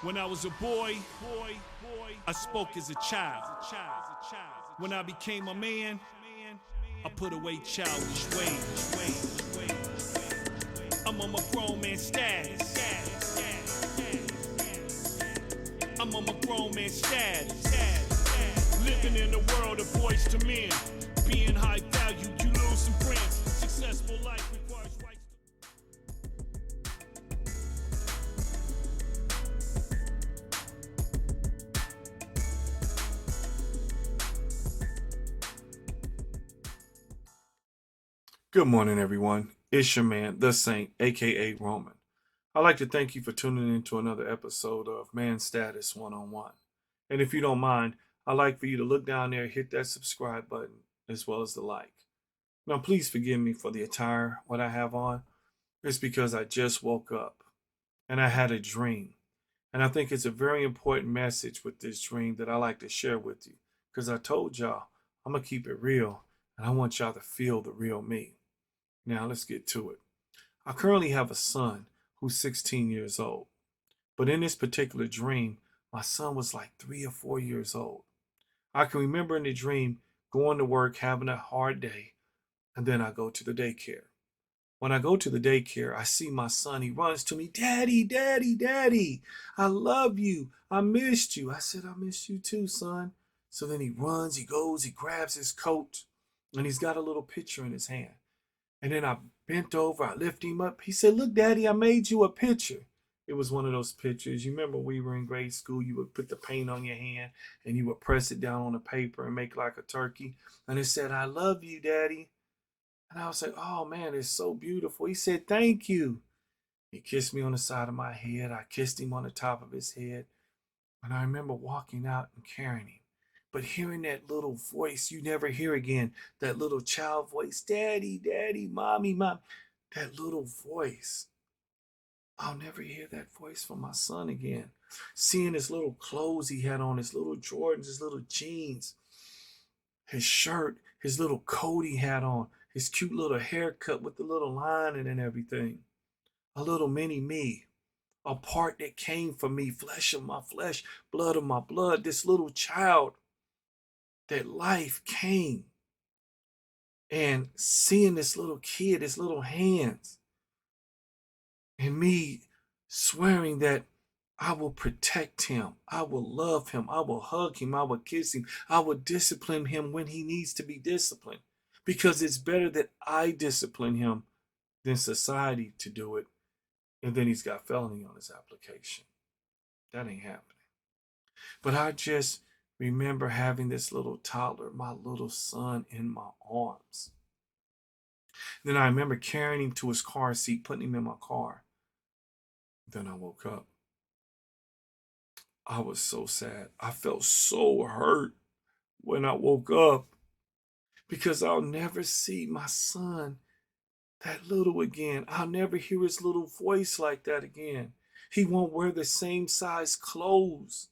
When I was a boy, I spoke as a child. When I became a man, I put away childish ways. I'm on my grown man status. I'm on my grown man status. Living in a world of boys to men. Being high value, you lose some friends. Successful life requires rights. Good morning, everyone. It's your man, the Saint, aka R.O.M.A.N. I'd like to thank you for tuning in to another episode of Man Status One-on-One. And if you don't mind, I'd like for you to look down there, hit that subscribe button, as well as the like. Now, please forgive me for the attire, what I have on. It's because I just woke up and I had a dream. And I think it's a very important message with this dream that I like to share with you. Because I told y'all, I'm going to keep it real. And I want y'all to feel the real me. Now let's get to it. I currently have a son who's 16 years old. But in this particular dream, my son was like 3 or 4 years old. I can remember in the dream going to work, having a hard day, and then I go to the daycare. When I go to the daycare, I see my son. He runs to me, "Daddy, Daddy, Daddy, I love you. I missed you." I said, "I missed you too, son." So then he runs, he goes, he grabs his coat, and he's got a little picture in his hand. And then I bent over, I lift him up. He said, "Look, Daddy, I made you a picture." It was one of those pictures. You remember we were in grade school, you would put the paint on your hand and you would press it down on the paper and make like a turkey. And it said, "I love you, Daddy." And I was like, "Oh man, it's so beautiful." He said, "Thank you." He kissed me on the side of my head. I kissed him on the top of his head. And I remember walking out and carrying him. But hearing that little voice you never hear again, that little child voice, "Daddy, Daddy, Mommy, Mom," that little voice. I'll never hear that voice from my son again. Seeing his little clothes he had on, his little Jordans, his little jeans, his shirt, his little coat he had on, his cute little haircut with the little lining and everything. A little mini me, a part that came from me, flesh of my flesh, blood of my blood, this little child that life came. And seeing this little kid, his little hands, and me swearing that I will protect him, I will love him, I will hug him, I will kiss him, I will discipline him when he needs to be disciplined. Because it's better that I discipline him than society to do it. And then he's got felony on his application. That ain't happening. But I just remember having this little toddler, my little son, in my arms. Then I remember carrying him to his car seat, putting him in my car. Then I woke up. I was so sad. I felt so hurt when I woke up because I'll never see my son that little again. I'll never hear his little voice like that again. He won't wear the same size clothes,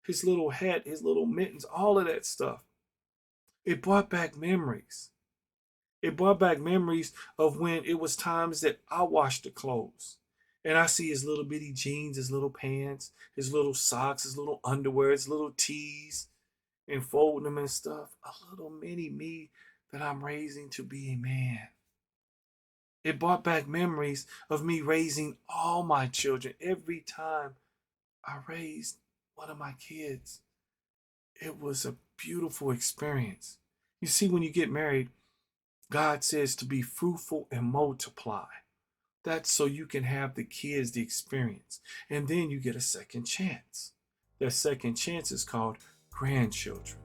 his little hat, his little mittens, all of that stuff. It brought back memories. It brought back memories of when it was times that I washed the clothes. And I see his little bitty jeans, his little pants, his little socks, his little underwear, his little tees, and folding them and stuff. A little mini me that I'm raising to be a man. It brought back memories of me raising all my children. Every time I raised one of my kids, it was a beautiful experience. You see, when you get married, God says to be fruitful and multiply. That's so you can have the kids the experience. And then you get a second chance. That second chance is called grandchildren.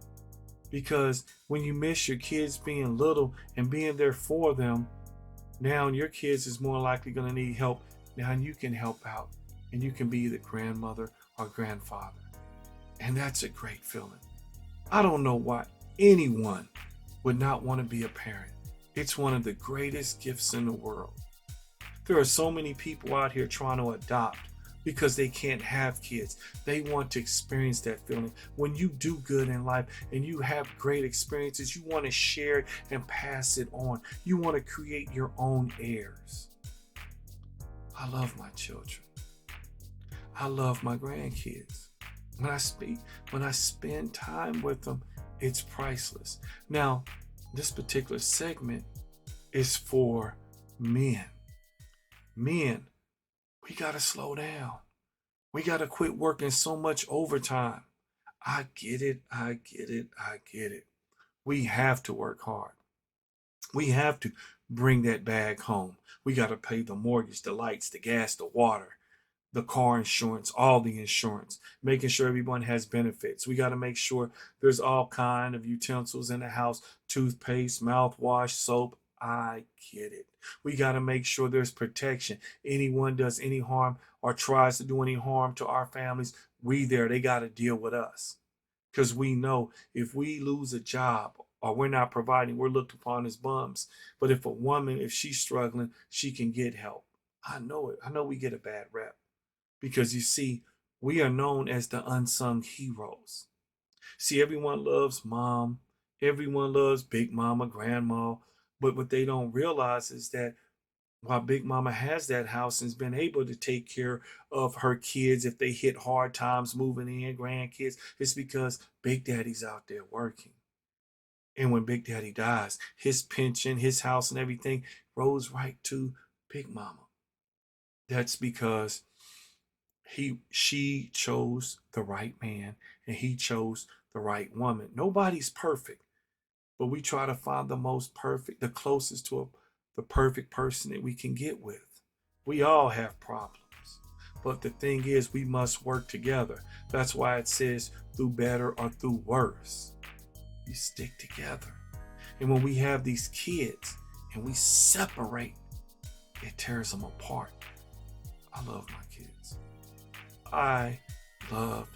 Because when you miss your kids being little and being there for them, now your kids is more likely going to need help. Now you can help out and you can be the grandmother or grandfather. And that's a great feeling. I don't know why anyone would not want to be a parent. It's one of the greatest gifts in the world. There are so many people out here trying to adopt because they can't have kids. They want to experience that feeling. When you do good in life and you have great experiences, you want to share it and pass it on. You want to create your own heirs. I love my children. I love my grandkids. When I speak, when I spend time with them, it's priceless. Now, this particular segment is for men. Men, we got to slow down. We got to quit working so much overtime. I get it. I get it. I get it. We have to work hard. We have to bring that bag home. We got to pay the mortgage, the lights, the gas, the water, the car insurance, all the insurance, making sure everyone has benefits. We got to make sure there's all kind of utensils in the house, toothpaste, mouthwash, soap. I get it. We got to make sure there's protection. Anyone does any harm or tries to do any harm to our families, they got to deal with us. Because we know if we lose a job or we're not providing, we're looked upon as bums. But if a woman, if she's struggling, she can get help. I know it. I know we get a bad rep because you see, we are known as the unsung heroes. See, everyone loves mom, everyone loves big mama, grandma, but what they don't realize is that while big mama has that house and's been able to take care of her kids if they hit hard times moving in, grandkids, it's because big daddy's out there working. And when big daddy dies, his pension, his house and everything rolls right to big mama. That's because she chose the right man and he chose the right woman. Nobody's perfect, but we try to find the most perfect, the closest to the perfect person that we can get with. We all have problems, but the thing is, we must work together. That's why it says through better or through worse, we stick together. And when we have these kids and we separate, it tears them apart. I love my kids. I love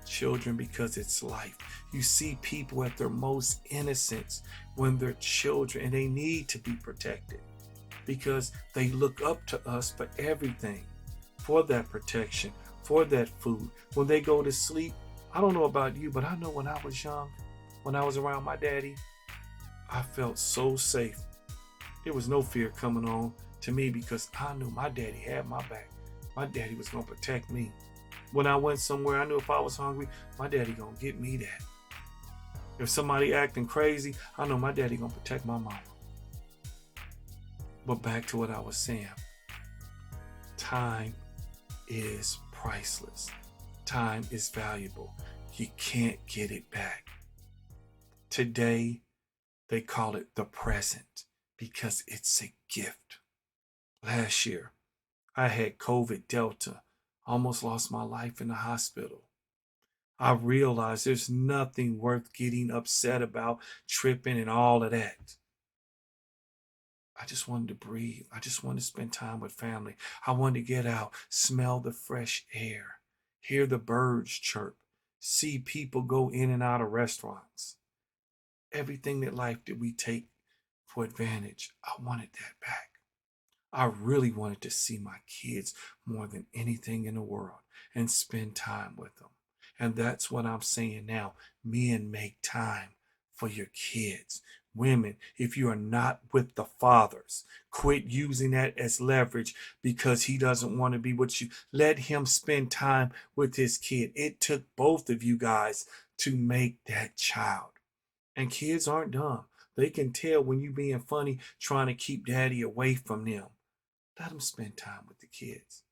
children because it's life. You see people at their most innocence when they're children and they need to be protected because they look up to us for everything, for that protection, for that food. When they go to sleep, I don't know about you, but I know when I was young, when I was around my daddy, I felt so safe. There was no fear coming on to me because I knew my daddy had my back. My daddy was going to protect me. When I went somewhere, I knew if I was hungry, my daddy going to get me that. If somebody acting crazy, I know my daddy going to protect my mama. But back to what I was saying. Time is priceless. Time is valuable. You can't get it back. Today, they call it the present because it's a gift. Last year, I had COVID Delta. Almost lost my life in the hospital. I realized there's nothing worth getting upset about, tripping and all of that. I just wanted to breathe. I just wanted to spend time with family. I wanted to get out, smell the fresh air, hear the birds chirp, see people go in and out of restaurants. Everything that life did we take for advantage, I wanted that back. I really wanted to see my kids more than anything in the world and spend time with them. And that's what I'm saying now. Men, make time for your kids. Women, if you are not with the fathers, quit using that as leverage because he doesn't want to be with you. Let him spend time with his kid. It took both of you guys to make that child. And kids aren't dumb. They can tell when you being funny, trying to keep daddy away from them. Let them spend time with the kids.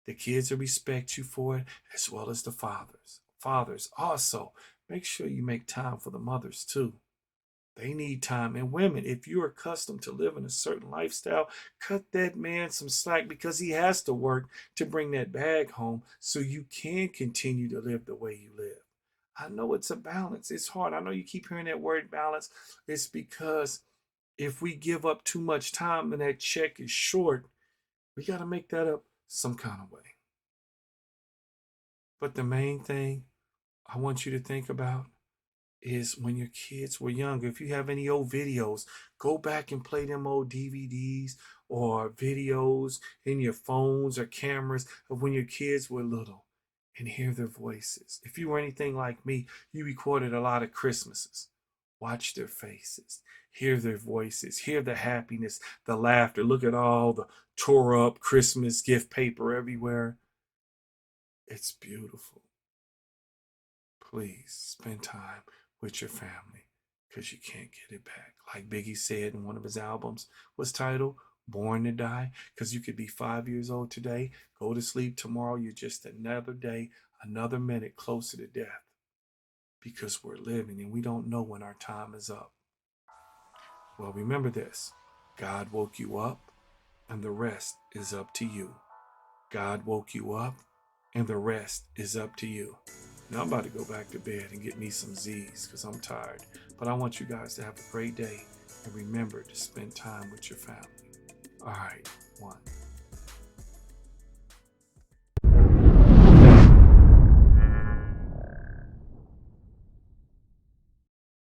The kids will respect you for it as well as the fathers. Fathers also, make sure you make time for the mothers too. They need time. And women, if you're accustomed to living a certain lifestyle, cut that man some slack because he has to work to bring that bag home so you can continue to live the way you live. I know it's a balance. It's hard. I know you keep hearing that word balance. It's because if we give up too much time and that check is short, we got to make that up some kind of way. But the main thing I want you to think about is when your kids were younger, if you have any old videos, go back and play them old DVDs or videos in your phones or cameras of when your kids were little and hear their voices. If you were anything like me, you recorded a lot of Christmases. Watch their faces, hear their voices, hear the happiness, the laughter. Look at all the tore up Christmas gift paper everywhere. It's beautiful. Please spend time with your family because you can't get it back. Like Biggie said in one of his albums, was titled Born to Die, because you could be 5 years old today, go to sleep tomorrow, you're just another day, another minute closer to death because we're living and we don't know when our time is up. Well, remember this: God woke you up, and the rest is up to you. God woke you up, and the rest is up to you. Now I'm about to go back to bed and get me some Z's because I'm tired. But I want you guys to have a great day and remember to spend time with your family. All right, one.